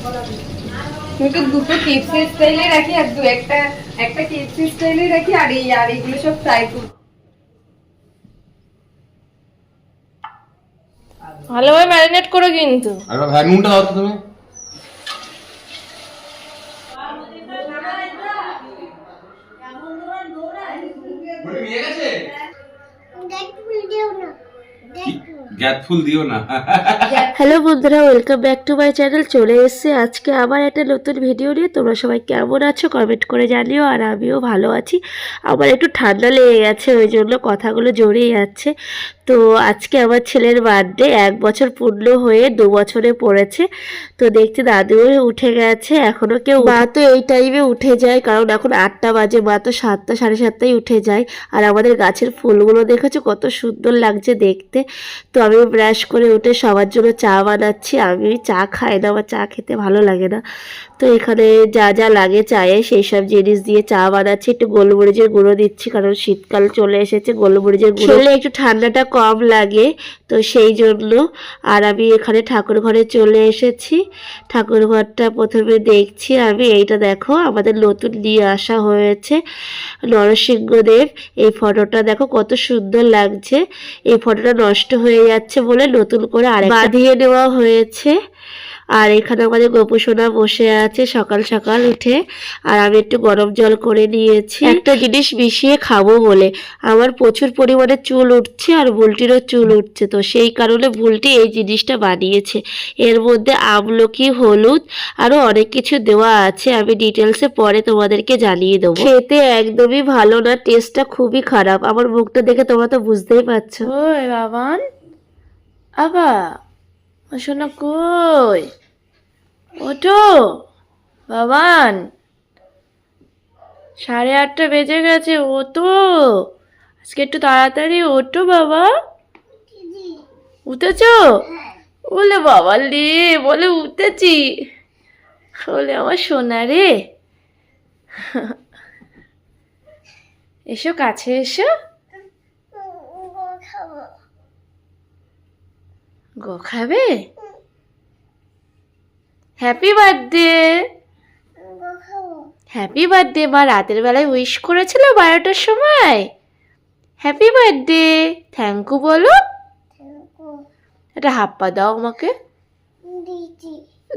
একটু দুটো টিপসি স্টাইলে রাখি আর একটা টিপসি স্টাইলে রাখি আর এইগুলো সব ফ্রাই করি। ভালোভাবে ম্যারিনেট করো কিন্তু। আর ভাই নুনটা দাও তো তুমি। গ্যাপ ফুল দিও না। হ্যালো বন্ধুরা, welcome back to my channel. চলে এসেছে আজকে আবার একটা নতুন ভিডিও নিয়ে। তোমরা সবাই কেমন আছো কমেন্ট করে জানিও। আর আমিও ভালো আছি। আমার একটু ঠান্ডা লেগে গেছে, ওই জন্য কথাগুলো জড়িয়ে যাচ্ছে। তো আজকে আমার ছেলের বার্থডে, 1 বছর পূর্ণ হয়ে 2 বছরে পড়েছে। তো দেখছি দাদুও উঠে গেছে, এখনও কেউ, মা তো এই টাইমে উঠে যায় কারণ এখন 8টা বাজে, মা তো 7টা 7:30টায় উঠে যায়। আর আমাদের গাছের ফুলগুলো দেখেছো কত সুন্দর লাগছে দেখতে। তো আমি ব্রাশ করে উঠে সবার জন্য চা বানাচ্ছি। আমি চা খাই না, আমার চা খেতে ভালো লাগে না। তো এখানে যা যা লাগে চায়ে সেই সব জিনিস দিয়ে চা বানাচ্ছি। একটু গোলমরিচের গুঁড়ো দিচ্ছি কারণ শীতকাল চলে এসেছে, গোলমরিচের গুঁড়ো খেলে একটু ঠান্ডাটা কম লাগে, তো সেই জন্য। আর আমি এখানে ঠাকুর ঘরে চলে এসেছি। ঠাকুর ঘরটা প্রথমে দেখছি আমি, এইটা দেখো আমাদের নতুন নিয়ে আসা হয়েছে নরসিংহদেব। এই ফটোটা দেখো কত সুন্দর লাগছে। এই ফটোটা নষ্ট হয়ে যাচ্ছে বলে নতুন করে আরেকটা বাঁধিয়ে নেওয়া হয়েছে। আর এখানে আমাদের গোপু সোনা বসে আছে সকাল সকাল উঠে। আর আমি একটু গরম জল করে নিয়েছি একটা জিনিস মিশিয়ে খাবো বলে। আমার প্রচুর পরিমাণে চুল উঠছে আর বুলটিরও চুল উঠছে, তো সেই কারণে বুলটি এই জিনিসটা বানিয়েছে। এর মধ্যে আমলকি, হলুদ আরও অনেক কিছু দেওয়া আছে, আমি ডিটেলসে পরে তোমাদেরকে জানিয়ে দেবো। খেতে একদমই ভালো না, টেস্টটা খুবই খারাপ। আমার মুখটা দেখে তোমরা তো বুঝতেই পারছো। ওই বাবান, আবা শোনা কই, ওঠো বাবান, 8:30 বেজে গেছে, ও তো আজকে একটু তাড়াতাড়ি ওঠো বাবা। উঠেছো? বলে বাবা লে, বলে উঠেছি, বলে আমার সোনা রে। এসো কাছে এসো। গো খাবে? Happy birthday. Happy birthday. মা রাতের বেলায় উইশ করেছিল 12টার সময়। হ্যাপি বার্থডে, থ্যাংক ইউ বলো। একটা হাপ্পা দাও আমাকে,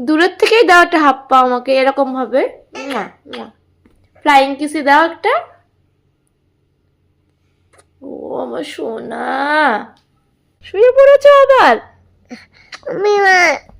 দূরের থেকেই দাও একটা হাপ্পা আমাকে, এরকম ভাবে ফ্লাইং কিসি দাও একটা। ও আমার সোনা, শুয়ে পড়েছো আবার?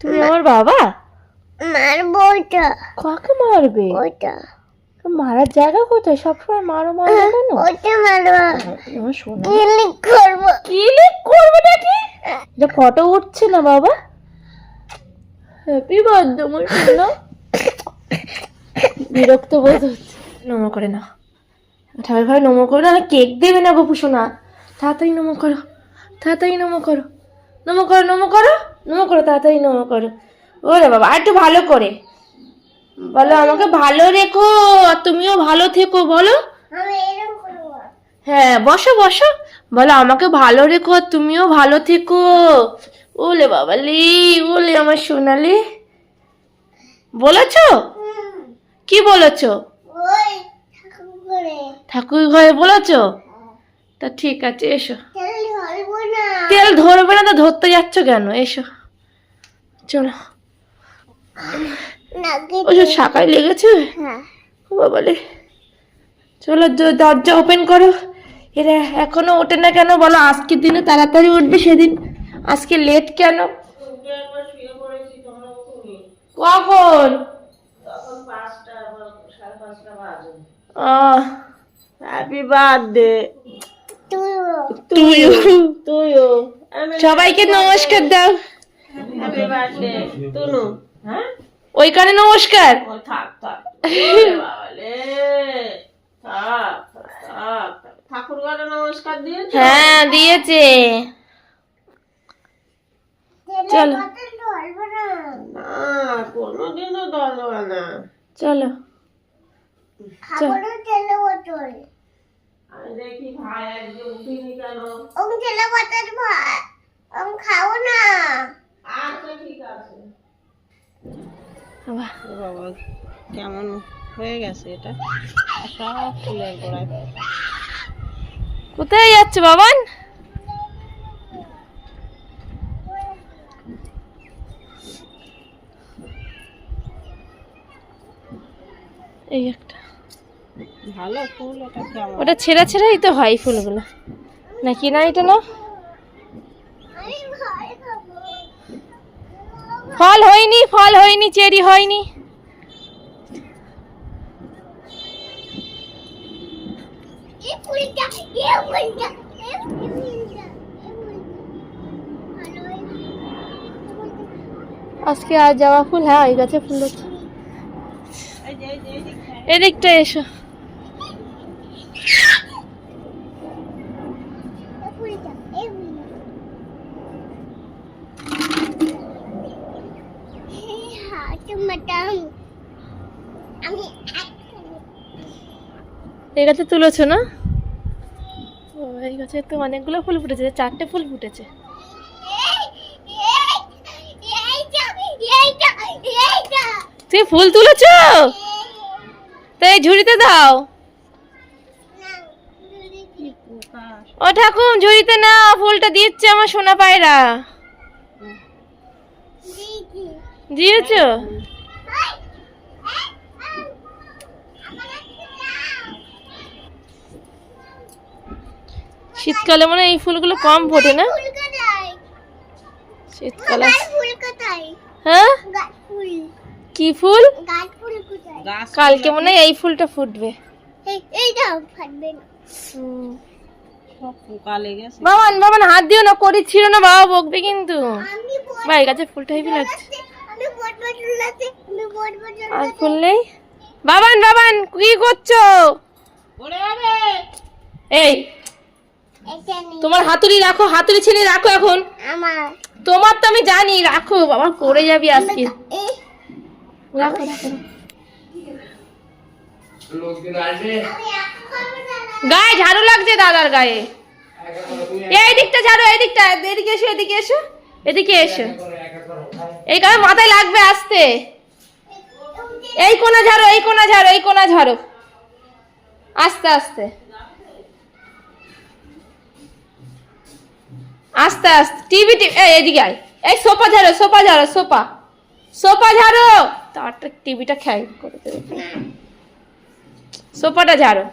তুমি আমার বাবা? মারবো ওটা। কাকে মারবে? ওটা মারার জায়গা কোথায়? সবসময় মারো মারো কেন? ওটা মারবো। আমার সোনা, ক্লিক করবো। ক্লিক করবে নাকি? এটা ফটো উঠছে না বাবা। হ্যাপি বার্থডে আমার সোনা। বিরক্ত বোধ হচ্ছে। নমো করে না, ঠাকুর ঘরে নমো করো না, কেক দেবে না গপু সোনা। তাড়াতাড়ি নমো করো, তাড়াতাড়ি নমো করো, নমো করো, নমো করো, নমো করো, তাড়াতাড়ি নমো করো। ওরে বাবা, আর একটু ভালো করে বলো, আমাকে ভালো রেখো আর তুমিও ভালো থেকো বলো। আমি এরকম করবো। হ্যাঁ বসো বসো, বলো আমাকে ভালো রেখো আর তুমিও ভালো থেকো। ওলে বাবা লি, ওলে আমার সোনালি। বলেছো? কি বলেছো? ওই ঠাকুর করে ঠাকুর ঘরে বলেছো? তা ঠিক আছে এসো। তেল ধরবো না। তেল ধরবে না তো ধরতে যাচ্ছ কেন? এসো চলো। নাকি ওই যে শাকায় লেগেছে। হ্যাঁ। ও বাবালে, চলো দরজা ওপেন করো। এরা এখনো ওঠে না কেন বলো? আজকের দিনে তাড়াতাড়ি উঠবে, সেদিন আজকে লেট কেন? কখন? Happy birthday. তুইও সবাইকে নমস্কার দাও। Happy birthday Tunu. হ্যাঁ ওইখানে নমস্কার। ঠাকুর ঘরে নমস্কার দিয়েছো? হ্যাঁ দিয়েছে। চলো তেল ধরবো না। না কোনোদিনও ধরবে না। চলো। খাবারও তেলে বোতল। আমি দেখি ভাই আজকে উঠিনি কেন? তেলে বোতল ভাত খাবো না। আচ্ছা ঠিক আছে। বাবা, ও বাবা কেমন হয়ে গেছে এটা, সব ফুলের গোড়ায়। কোথায় যাচ্ছে বাবান? এই একটা ভালো ফুল ওটা, কেমন ওটা ছেঁড়া ছেঁড়াই তো হয় ফুলগুলো, নাকি না? এটা না, আমি ভয় খাবো। ফল হয়নি, চেরি হয়নি। এই ফুলটা, এই ফুলটা, এই ফুলটা, ভালো হয়েছে। আজকে আর জবা ফুল, হ্যাঁ এই গাছে ফুল হচ্ছে। এই যে এই দিকটা। এদিকটা এসো। এই ফুলটা, এই ফুলটা। এই হাত মাটাং। আমি এই গাছে তুলেছো না? ও, এই গাছে তো অনেকগুলো ফুল ফুটেছে, 4টে ফুল ফুটেছে। তুমি ফুল তুলেছো? তো এই ঝুড়িতে দাও। ও ঠাকুর, ঝুড়িতে না, ফুলটা দিচ্ছে আমার সোনা পায়রা। দিয়েছো? শীতকালে মনে হয় এই ফুলগুলো কম ফোটে না? শীতকালে। হ্যাঁ, কি ফুল? গাছ কালকে মনে হয় এই ফুলটা ফুটবে। সব পোকা লেগেছে। বাবান হাত দিও না, করি ছিল না, বাবা বকবে কিন্তু। ভাই গাছে ফুলটা হেভি লাগছে। আর ফুল নেই? বাবান কি করছো? ওরে যাবে। এই তোমার হাতুড়ি রাখো, হাতুড়ি ছেড়ে রাখো এখন। আমার তোমার তো আমি জানি, রাখো বাবা, পড়ে যাবি আজকে। রাখো রাখো। গায়ে ঝাড়ু লাগছে দাদার গায়ে। এই দিকটা ঝাড়ু, এই দিকটা, এদিকে এসো, এদিকে এসো, এদিকে এসো। এই গায়ে মাথায় লাগবে আস্তে। এই কোণা ঝাড়ো, এই কোণা ঝাড়ো, এই কোণা ঝাড়ো, আস্তে আস্তে আস্তে আস্তে। টিভি এদিকে আয়। এই সোফা ঝাড়ো, সোফা ঝাড়ো, সোফা ঝাড়ো। তারটা টিভিটা খেয়াল করে দেবে। সোফাটা ঝাড়ো।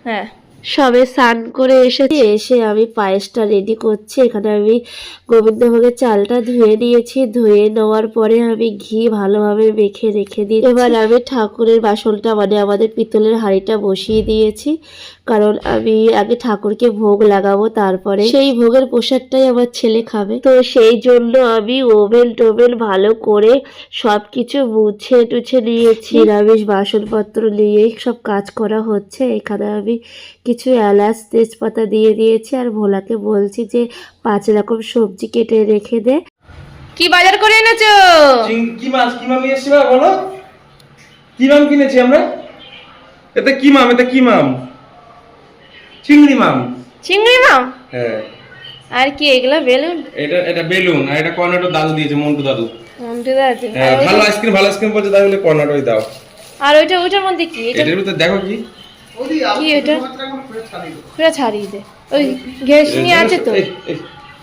হ্যাঁ, সবে স্নান করে এসে আমি পায়েসটা রেডি করছি। এখানে আমি গোবিন্দভোগের চালটা ধুয়ে নিয়েছি। ধুয়ে নেওয়ার পরে আমি ঘি ভালোভাবে মেখে রেখে দিই। এবার আমি ঠাকুরের বাসনটা, মানে আমাদের পিতলের হাঁড়িটা বসিয়ে দিয়েছি, কারণ আমি আগে ঠাকুরকে ভোগ লাগাবো, তারপরে সেই ভোগের প্রসাদটাই আমার ছেলে খাবে। তো সেই জন্য আমি ওভেন ভালো করে সব কিছু মুছে টুছে নিয়েছি। নিরামিষ বাসনপত্র নিয়ে সব কাজ করা হচ্ছে। এখানে আমি কিছু এলাচ তেজপাতা দিয়ে দিয়েছি, আর ভোলাকে বলছি যে 5 রকম সবজি কেটে রেখে দে। কি বাজার করে এনেছো? কি মাছ নিয়ে এসছি বা বলো? কি মাম কিনেছি আমরা? এটা কি মাম? চিংড়ি মাম। হ্যাঁ। আর কি এগুলা? বেলুন? এটা বেলুন, আর এটা কর্নেটো দাদু দিয়েছে, মন্টু দাদু। আছে। হ্যাঁ, ভালো আইসক্রিম বলছে, তাহলে কর্নেটোই দাও। আর ওইটার মধ্যে কি? এটার ভিতরে দেখো কি এটা পুরো ছাড়িয়ে দে। ওই ঘেষনি আছে তো?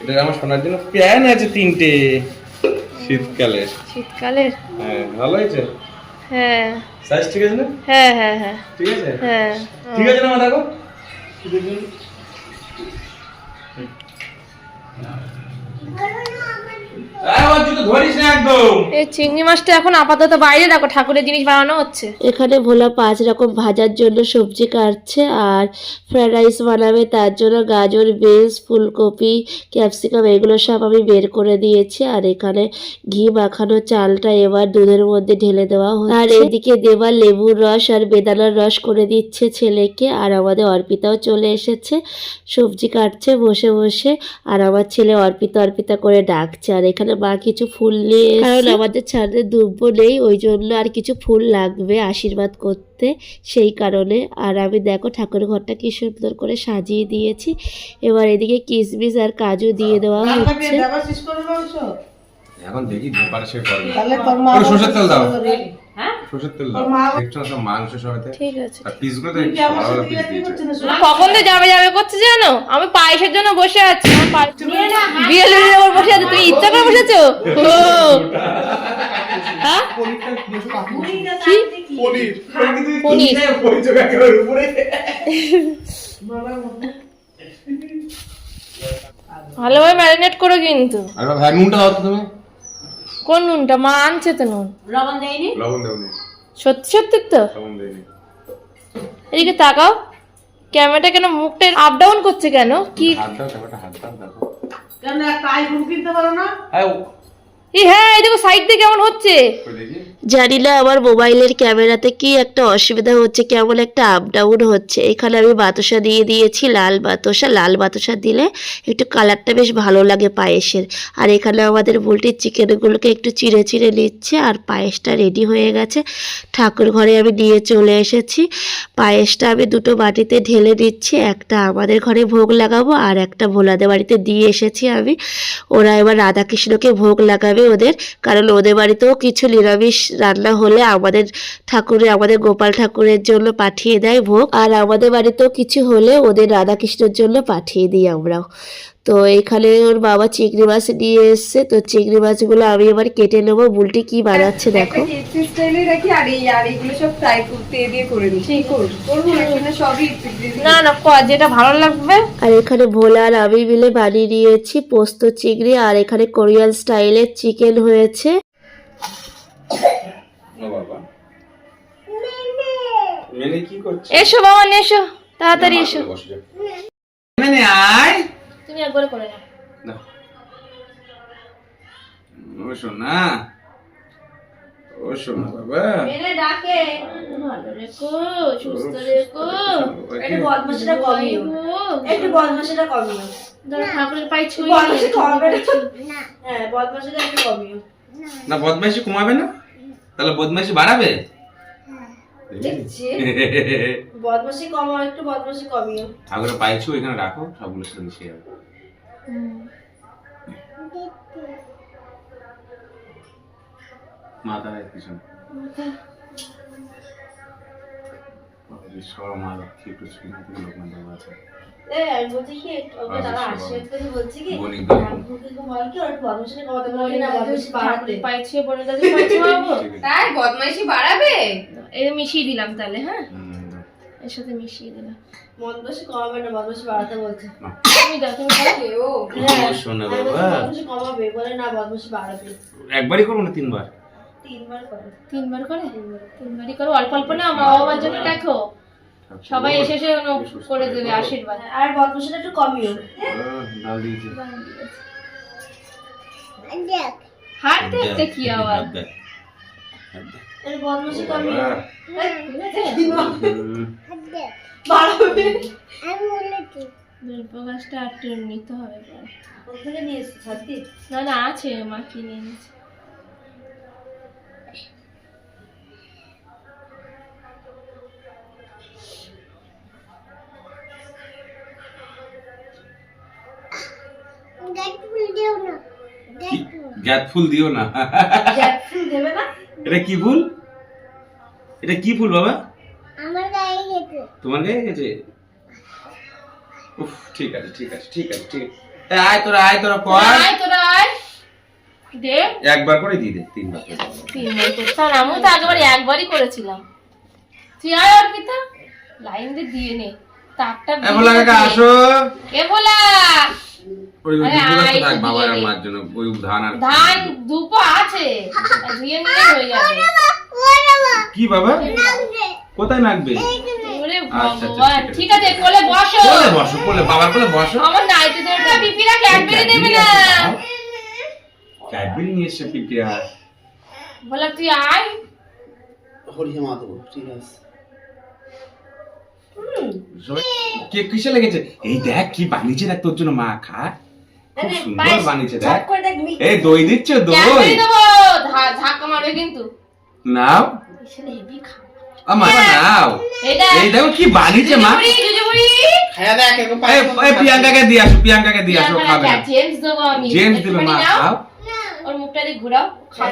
এটা আমার শোনার জন্য প্যান আছে 3টে, শীতকালের। হ্যাঁ, ভালো হয়েছে। হ্যাঁ, সাইজ ঠিক আছে না? হ্যাঁ, ঠিক আছে। হ্যাঁ, ঠিক আছে না, দেখো। এই চিংড়ি মাছটা এখন আপাতত বাইরে রাখো, ঠাকুরের জিনিস বানানো হচ্ছে। এখানে ভোলা 5 রকম ভাজার জন্য সবজি কাটছে, আর ফ্রাইড রাইস বানাবে, তার জন্য গাজর, বিনস, ফুলকপি, ক্যাপসিকাম এগুলো সব আমি বের করে দিয়েছি। আর এখানে ঘি মাখানো চালটা এবার দুধের মধ্যে ঢেলে দেওয়া হচ্ছে। আর এদিকে দেবা লেবুর রস আর বেদানার রস করে দিচ্ছে ছেলেকে। আর আমাদের অর্পিতাও চলে এসেছে, সবজি কাটছে বসে বসে, আর আমার ছেলে অর্পিতা করে ডাকছে। আর এখানে মা কিছু ফুল নিয়ে, কারণ আমাদের ছাদে দুব্ব নেই, ওই জন্য আর কিছু ফুল লাগবে আশীর্বাদ করতে, সেই কারণে। আর আমি দেখো ঠাকুরের ঘরটা কি সুন্দর করে সাজিয়ে দিয়েছি। এবার এদিকে কিশমিশ আর কাজু দিয়ে দেওয়া হচ্ছে। এখন দেখি ধোপার সে করবে। তাহলে তোর মা ওই সরষের তেল দাও। হ্যাঁ সরষের তেল দাও। দেখছো না সব মাংস সমেতে। ঠিক আছে। আর পিসগুলো তো একটু বড় বড় পিস দিয়েছে। কখন তো যাবে যাবে করছে জানো, আমি পায়েসের জন্য বসে আছি, বিয়ের ওপর বসে আছো, তুমি ইচ্ছা করে বসেছো? ও হ্যাঁ কি পনির। পনির পরিচয় একেবারে উপরে। ভালোভাবে ম্যারিনেট করো কিন্তু। আরে বাবা হ্যাঁ নুনটা দাও তো তুমি। কোন নুনটা? মা আনছে তো নুন। লবণ দেয়নি? লবণ দেওনি। সত্যি সত্যি তো? লবণ দেইনি। এদিকে তাকাও, ক্যামেরাটা কেন মুখটা আপ ডাউন করছে কেন? কি হাত দাও ক্যামেরাটা হাত দাও দেখো। কেন একটা আইফোন কিনতে পারো না? হ্যাঁ হ্যাঁ এই দেখো সাইড দিয়ে কেমন হচ্ছে। ওই দেখি। জানি না আমার মোবাইলের ক্যামেরাতে কি একটা অসুবিধা হচ্ছে, কেমন একটা আপ ডাউন হচ্ছে। এখানে আমি বাতাসা দিয়ে দিয়েছি, লাল বাতাসা দিলে একটু কালারটা বেশ ভালো লাগে পায়েসের। আর এখানে আমাদের বুলটি চিকেনগুলোকে একটু চিড়ে চিড়ে নিচ্ছে, আর পায়েসটা রেডি হয়ে গেছে। ঠাকুর ঘরে আমি নিয়ে চলে এসেছি। পায়েসটা আমি দুটো বাটিতে ঢেলে দিচ্ছি, একটা আমাদের ঘরে ভোগ লাগাবো আর একটা ভোলাদের বাড়িতে দিয়ে এসেছি আমি। ওরা এবার রাধাকৃষ্ণকে ভোগ লাগাবে ওদের, কারণ ওদের বাড়িতেও কিছু নিরামিষ রান্না হলে আমাদের গোপাল ঠাকুরের জন্য পাঠিয়ে দেয় ভোগ, আর আমাদের বাড়িতেও কিছু হলে ওদের রাধাকৃষ্ণের জন্য পাঠিয়ে দিই আমরাও। তো এখানে ওর বাবা চিংড়ি মাছ নিয়ে এসছে, তো চিংড়ি মাছগুলো আমি এবার কেটে নেবো। বুলটি কি বানাচ্ছে দেখো। একটা স্টাইলে রাখি আর এইগুলো সব ফ্রাই করতে দিয়ে করে দিই। ঠিক করবো না, সবই না না যেটা ভালো লাগবে। আর এখানে ভোলা আর আমি মিলে বানিয়ে নিয়েছি পোস্ত চিংড়ি, আর এখানে কোরিয়ান স্টাইলের চিকেন হয়েছে। ও বাবা মেনে কি করছে? এসো বাবা এসো, তাড়াতাড়ি এসো। বসে যাও। মেনে আয়। তুমি একবার করে নাও। দাও। ও সোনা। ও সোনা বাবা। মেরে ডাকে। ভালো রেখো, সুস্থ রেখো। একটু বদমাশিটা কমিও। একটু বদমাশিটা কমিও। দাদা ঠাকুরের পায়ে ছুঁয়ে বদমাশি কমাবে না? না হ্যাঁ বদমাশিটা একটু কমিও। না বদমাইশি কমাবে না, তাহলে বদমাইশি বাড়াবে। দেখছি বদমাশি কমাও, একটু বদমাশি কমিও। ঠাকুরের পাইছো এখানে রাখো, সবগুলো সাথে মিশে যাবে। মাথা রাখ পিছনে। ঈশ্বর মা লক্ষ্মী একটু ছুঁয়ে থেকে লোকমান দেওয়া আছে। আমি বলছি কি ওকে দাদা আশীর্বাদ করে বলছি কি বনি দাও। ঠাকুরকে বল কি ওর বদমাশিটা কমাতে বলি না, বদমাশি বাড়াতে। পায়ে ছুঁয়ে বলে দাদু পায়ে ছুঁয়াবো। তাই বদমাইশি বাড়াবে। এই মিশিয়ে দিলাম তাহলে। হ্যাঁ এর সাথে মিশিয়ে দিলাম। বদমাশি কমাবে না, বদমাশি বাড়াতে বলছে। তুমি দাও, তুমি খাও। হ্যাঁ শোনা আমি বলছি বাবা বদমাশি কমাবে, বলে না বদমাশি বাড়াবে। একবারই করবো না তিনবার? তিনবার করে। তিনবার করে? তিনবারই করো, অল্প অল্প না, মা বাবার জন্য দেখো সবাই এসে এসে করে দেবে আশীর্বাদ। আর বদমাশিটা একটু কমিও। ডাল দিয়েছে। দেখ হাত দেখতে কি আওয়াজ। এর বদমাশি কমিও। দেখ বাড়াবে। আমি বলেছি দুর্ব গাছটা একটু নিতে হবে পরে। কোথা নিয়ে এসেছিস ছাতি? না না আছে, মা কিনে এনেছে। দেখ ফুল দিও না দেখ গ্যাত ফুল দিও না। জ্যাকফ্রুট দেবে না? এটা কি ফুল? এটা কি ফুল বাবা? আমার গায়ে গেছে তোমার গায়ে গেছে? উফ ঠিক আছে ঠিক আছে ঠিক আছে ঠিক আছে। আয় তোরা কর। আয় তোরা আয়। দে একবার করে দিয়ে দে, তিনবার করে। তিনবার করতে হবে। আমিও তো আগেবার একবারই করেছিলাম। তুই আয় অর্পিতা, লাইন দিয়ে নে তাকটা। এ ভোলা কাকা আসো। কে বলা? ওই আরে দুপুরে আয়, তো থাক একটু বাবা দিয়ে আর দে। মার জন্য ওই ধান আর ধান দুপো আছে, ধুয়ে নিলে হয়ে যাবে। কি বাবা কোথায় নাকবে? ওরে আচ্ছা, ভগবান, ঠিক ঠিক আছে কোলে বসো। কোলে বসো, কোলে বাবার কোলে বসো। আমার নাইটিতে ওটা পিপিরা ক্যাডবেরি দেবে না। ক্যাডবেরি নিয়ে এসে পিপিয়া। বলা তুই আয়। হরিহে মাধব ঠিক আছে। কে কিসে লেগেছে? এই দেখ কি বানিয়েছে, দেখ তোর জন্য মা খা। খুব সুন্দর বানিয়েছে দেখ। চট করে দেখ মিক্স। এই দই দিচ্ছ দই? ক্যাডবেরি দেবো, ধাক্কা মারবে কিন্তু। নাও এসে হেভি খা। আমার নাও। এটা এই দেখো কি বানিয়েছে মা। জুজুবুড়ি খায়া দেখ একটু এই প্রিয়াঙ্কাকে দিয়ে আসো, প্রিয়াঙ্কাকে দিয়ে আসো, খাবে না। জেমস দেবো আমি। জেমস দিবে মা, একটুখানি নাও। খাও। ওর মুখটা দিয়ে ঘোরাও খাও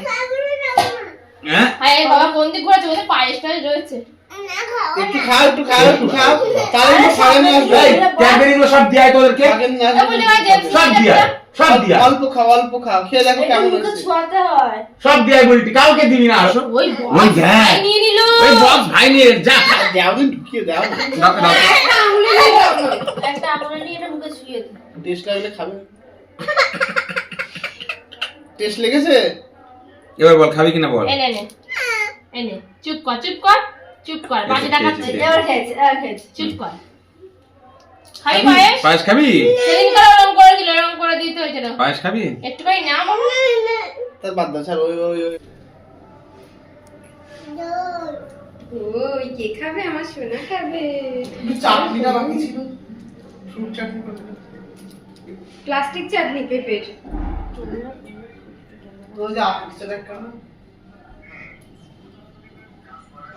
হ্যাঁ হ্যাঁ বাবা কোন দিক ঘোরাচ্ছে ওদের পায়েস টায়ে রয়েছে না খাও একটু খাও একটু খাও একটু খাও তাহলে একটু খাবে না আসবে এই ক্যাডবেরি গুলো সব দিয়াই তোদেরকে খাবেন না আসবে সব দিয়াই সব দিয়াই অল্প খাও খেয়ে দেখো কেমন হয়েছে ছোঁয়াতে হয় সব দিয়াই বলতি কাউকে দিবি না আসো ওই ওই দেখ নিয়ে নিল ওই বক্স ভাই নিয়ে যা দাও দিন ঢুকিয়ে দাও দাও, দাও। একটা আঙুলে নিয়ে এটা মুখে ছুঁয়ে দিই টেস্ট লাগলে খাবে টেস্ট লেগেছে এবার বল খাবি কিনা বল এনে এনে চুপ কর বাকি দেখাচ্ছে এবার খেয়েছে চুপ কর খাবি পায়েস পায়েস খাবি সেদিন করে রং করে দিতে হয়েছিল পায়েস খাবি একটুখানি না বাবা তার বাদ দাও ছাড় ওই ওই কে খাবে আমার সোনা খাবে চাটনিটা বাকি ছিল ফ্রুট চাটনি প্লাস্টিক চাটনি পেঁপের ওই যে আপনি একটা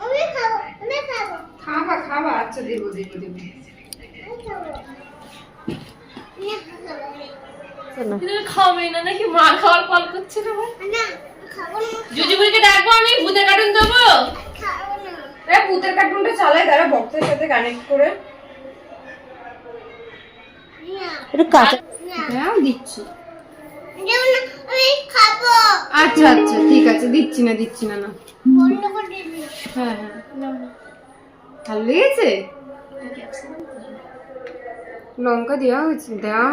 আমি খাবো খাবা আচ্ছা দেবো আমি খাবো তুমি খাবে না নাকি মা খাওয়ার কল করছে না না খাবো না জুজুবুড়িকে ডাকবো আমি ভূতের কার্টুন দেবো খাবো না ভূতের কার্টুনটা চালাই তারা ভক্তের সাথে কানেক্ট করে না একটু কাঁচা হ্যাঁ দিচ্ছি যেমন আমি খাবো আচ্ছা ঠিক আছে দিচ্ছি না না বন্ধ করে দিবি হ্যাঁ ভালো লেগেছে লঙ্কা দেওয়া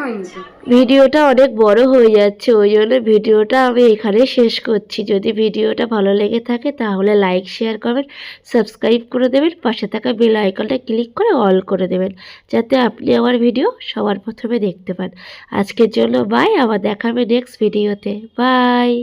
হয়নি তো ভিডিওটা অনেক বড় হয়ে যাচ্ছে, ওই জন্য ভিডিওটা আমি এখানে শেষ করছি। যদি ভিডিওটা ভালো লেগে থাকে তাহলে লাইক শেয়ার করবেন, সাবস্ক্রাইব করে দেবেন, পাশে থাকা বেল আইকনটা ক্লিক করে অল করে দেবেন, যাতে আপনি আমার ভিডিও সবার প্রথমে দেখতে পান। আজকের জন্য বাই, আবার দেখা হবে নেক্সট ভিডিওতে। বাই।